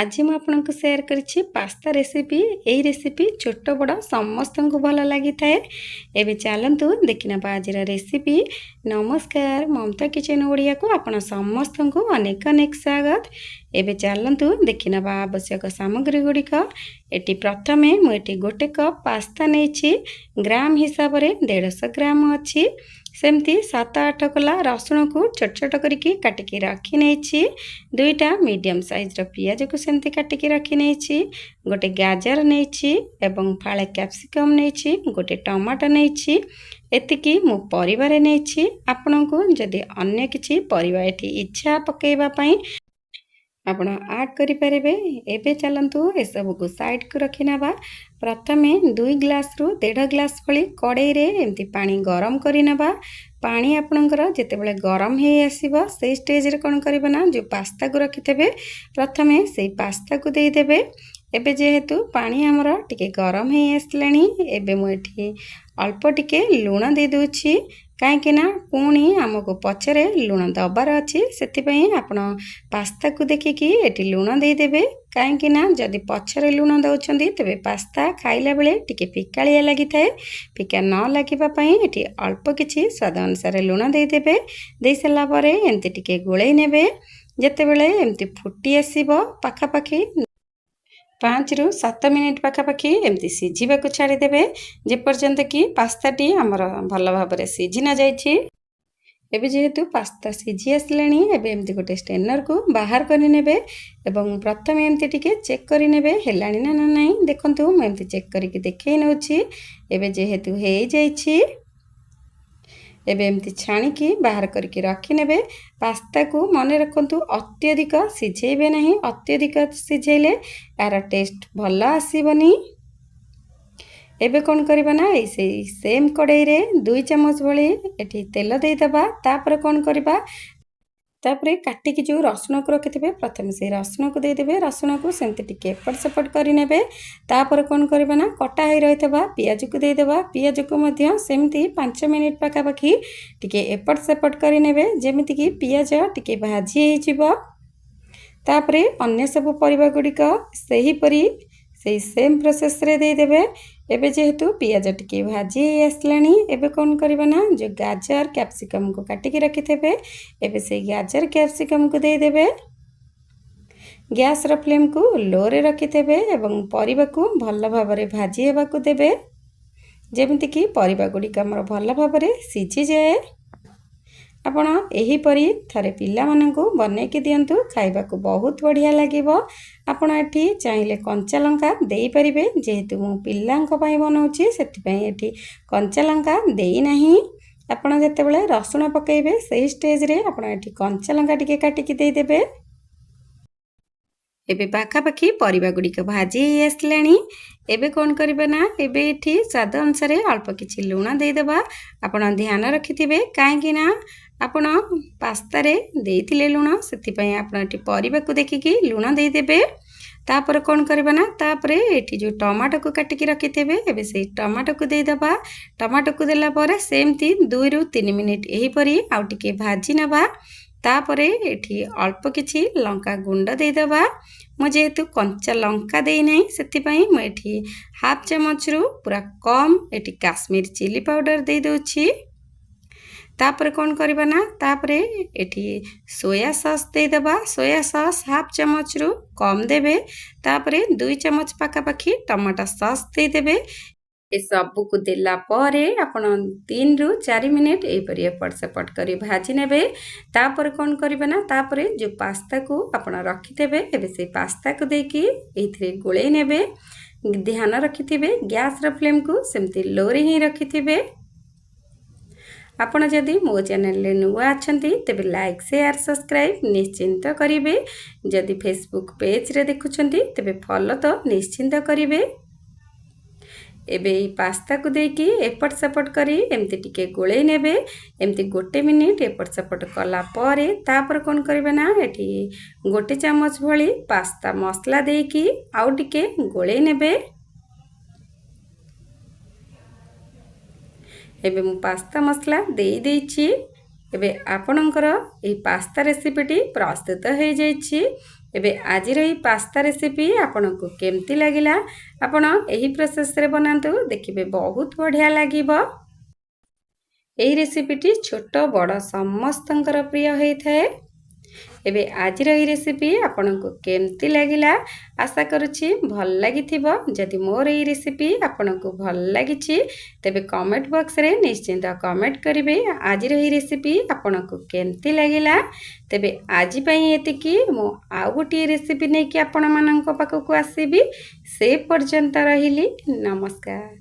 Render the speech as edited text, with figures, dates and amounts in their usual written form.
आज मैं आपको शेयर करिछि पास्ता रेसिपी। यही रेसिपी छोट बड़ समस्त को भल लगी थाए। एबे चलतु देखना आज रेसिपी। नमस्कार, ममता किचन ओडिया को आपण समस्त को अनेक अनेक स्वागत। एबे चलतु देखना आवश्यक सामग्री गुड़िक। एटी प्रथमे मुझे गोटे कप पास्ता नहीं, ग्राम हिसाब से 150 ग्राम अच्छी। सेमती 7-8 कला रसुण को छोट छोट करके काटिकी रखी नहीं। दुईटा मीडियम साइज पियाज को सेमती काटिकी रखी नहीं। गोटे गाजर नहीं एवं फाळे कैप्सिकम नहीं, गोटे टमाटो नहीं। एतिकी मु परिवार नहीं। आपन को जदि अन्य किछि परिवा एठी इच्छा पकेबा पई आपण ऐड करि परिबे। एबे चलंतु ए सब को साइड को रखि नबा। प्रथमे 2 ग्लास रु 1.5 ग्लास भली कड़ाई रे एमती पानी गरम करि नबा। पानी आपणकर जितेबाला गरम हो आसो से स्टेज रे कौन करबे ना, जो पास्ता को रखिथे प्रथमे से पास्ता को देदेवे। एबे जेहेतु पानी हमर टिके गरम हो आसलानी, एबे मुझे अल्प टिके लुण दे दूची। कहीं पुणी आमको पचरे लुण दबार अच्छी, से आपण पास्ता को देखिकी एटी लुण देदेवे। कहीं जदि पचरे लुण दौरान तेरे पास्ता खाइला बेले टिके फिकालिया लगी थाए। फिका न लगे ये अल्प किछि स्वाद अनुसार लुण देदेवे। दे सारा पर एमती टिके गोलई नेबे। जेतेबेले एमती फुटी आसीबो पाखापाखि 5 ରୁ 7 मिनिट पाखापाखि एमती सीझा को छाड़ीदेवे, जेपर्यंत कि पास्ताटी आमर भल भाव में सीझी न जाइछि। एबे जेहेतु पास्ता सीझी आसलानी, एबे एमती गोटे स्टेनर को बाहर करनेबे एवं प्रथम एमती टिके चेक करनेबे हेलानी ना नहीं। देखंतु मैं एमती चेक करके देखे नउछि। एबे जेहेतु हे जाइछि, एबे एमती छाणिकी बाहर करके रखिने। पास्ता को मन रखु अत्यधिक सिझेबे नहीं, अत्यधिक सिझेले यार टेस्ट भल आसबनी। एबे कौन करबा ना, ऐसे सेम कड़ाई रे 2 चम्मच भली एठी तेल देदेबा। तापर कौन करबा, तापरे काटिकी जो रसुण को रखिथे प्रथम से रसुण को देदेवे। रसुण को सेमती टिके एपट सेपट करिनेबे। तापर कौन करबा ना, कटा होई रहितबा पियाज को देदेबा। पियाज को मध्य सेमती 5 मिनिट पाखापाखि टिके एपट सेपट करिनेबे, जेमिति कि पियाज टिके भाजी हो जिवो। तापरे अन्य सब परिबा गुड़िक सही परी से सेम प्रोसेस रे देदेवे। एबे जेहेतु पियाज टिके भाजी आसलानी, एबे कौन करबा ना, जो गाजर कैप्सिकम को काटिकी रखिथे एबे से गाजर कैप्सिकम को देदेवे। गैस र फ्लेम को लो रे रखिथे एवं परिबा को भल भाव में भाजी हेबा को देबे, जेमिति कि परिबा गुड़िक हमर भल भाव में सीझी जाए। आपण एहीपरी थरे पिला मानकु बनेकी दियंतु, खाइबा को बहुत बढ़िया लागिबो। आपण एठी चाहिले कंचा लंका देई परिबे, जेहेतु मु पिल्लांक पई बनाउची सेति पई एठी कंचा लंका देई नाही। आपण जेतेबेले रसुण पकेइबे सेही स्टेज रे आपण एठी कंचा लंका टिके काटिकी देई देबे। एबे पाखापाखि परिबा गुड़िक भाजी आसलानी। एबे कौन करबे ना, एबे एठी स्वाद अनुसार अल्प किछि लुण देदेबा। आपण ध्यान रखिथिबे, काहेकि ना आपण पास्ता रे देइथिले लुण, सेति पई आपण एठी परिबा को देखिकी लुण देदेबे। तापर कौन करबा ना, तापर एठी जो टमाटो को काटिकी रखिथिबे एबे से टमाटो को देदेबा। टमाटो को देला पर सेमती 2 ରୁ 3 मिनिट एही परी आउ टिके भाजी नबा। तापरे एठी अल्प किछि लंका गुंड देदेबा। मु जेहेतु कंचा लंका देई नहीं, सेति पई मु एठी हाफ चम्मच रु पूरा कम एठी काश्मीर चिली पाउडर दे दोछि। तापर कौन करबा ना, तापर एठी सोया सॉस देदेबा। सोया सॉस हाफ चम्मच रु कम देबे। तापर 2 चम्मच पाखापाखि टमाटो सॉस देदेबे। ए सबू को देला परे आपण 3 ରୁ 4 मिनिट एपरी एपट सेपट करी भाजी नेबे। तापर कौन करबे ना, तापर जो पास्ता को आपण रखिथेबे एबे से पास्ता को देकी एथिरे गोळेई नेबे। ध्यान रखिथिबे गैस र फ्लेम को सेमती लो रे ही रखिथिबे। आपण जदि मो चैनल ले नुआ अछंती तेबे लाइक शेयर सब्सक्राइब निश्चिंत करिवे। जदि फेसबुक पेज रे देखुछंती तेबे फॉलो तो निश्चिंत करिवे। एबे पास्ता को देकी एपट सेपट करी एमती टिके गोळेई नेबे। एमती 1 मिनिट एपट सेपट कला परे तापर कौन करबे ना, एठी 1 चम्मच भली पास्ता मसला देकी आउ टिके गोळेई नेबे। एबे मु पास्ता मसला देई देइछि। एबे आपणकर ए पास्ता रेसिपीटी प्रस्तुत हो जाइछि। एबे आजिर एही पास्ता रेसिपी आपनकु केमती लागिला आपण एही प्रोसेस रे बनांतु देखिबे बहुत बढ़िया लागिबो। एही रेसिपीटी छोट बड़ समस्तंकर प्रिय होइथाए। एबे आजिर एही रेसिपी आपनकु केमती लागिला आशा करूछि भल लागिथिबो। जदि मोर एही रेसिपी आपनकु भल लागिछि तेबे कमेंट बॉक्स रे निश्चिंत कमेंट करिवे आजिर एही रेसिपी आपनकु केमती लागिला। तेबे आजि पई एतिकी मो आउ गोटी रेसिपी नै कि आपण मानक पाखकु आसीबी। से पर्यंत रहिली नमस्कार।